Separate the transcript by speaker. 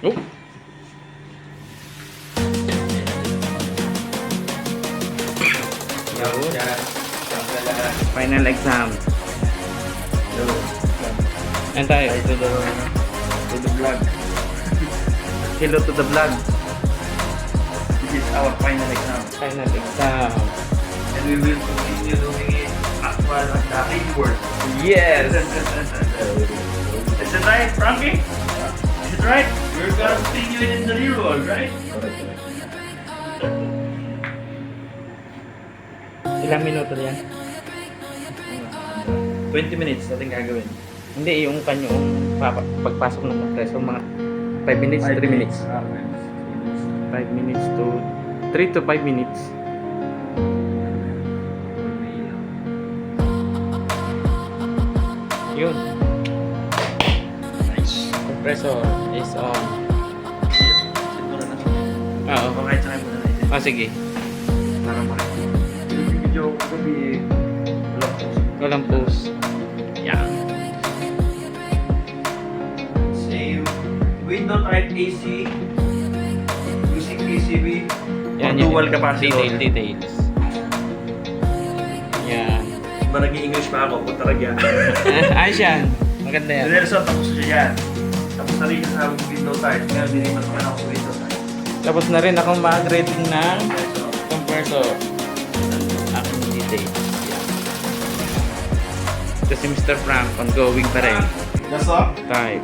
Speaker 1: Oh. Final exam. And tayo.
Speaker 2: To the vlog.
Speaker 1: Hello to the vlog.
Speaker 2: This is our final exam.
Speaker 1: Final exam.
Speaker 2: And we will continue doing it actual at the inward.
Speaker 1: Yes.
Speaker 2: Is it right, Frankie? Is it right? We're gonna continue it in the real world, right?
Speaker 1: Ilang minuto yan?
Speaker 2: 20 minutes natin gagawin.
Speaker 1: Hindi, yung kanyang pagpasok ng compressor, mga 5 minutes, 3 minutes. 5 minutes to 3 to 5 minutes. Yun.
Speaker 2: Nice.
Speaker 1: Compressor is on. Oo.
Speaker 2: Kahit sa muna natin.
Speaker 1: Oh, sige.
Speaker 2: Para marin. Yung video ko gabi,
Speaker 1: Walang post. Yan.
Speaker 2: same window type AC using PCB or dual capacitor.
Speaker 1: Details. Yan.
Speaker 2: Ba nag-i-English pa ako, punta lang yan.
Speaker 1: Ayos yan. Maganda yan.
Speaker 2: Dinerso, tapos siya yan. Tapos na rin siya sa window type. Ngayon, dinimas ko na ako sa window type.
Speaker 1: Tapos na rin akong mag-rating ng
Speaker 2: So,
Speaker 1: compressor. Aking details. Yan. Ito si Mr. Frank, ongoing pa rin.
Speaker 2: that's all.
Speaker 1: Type.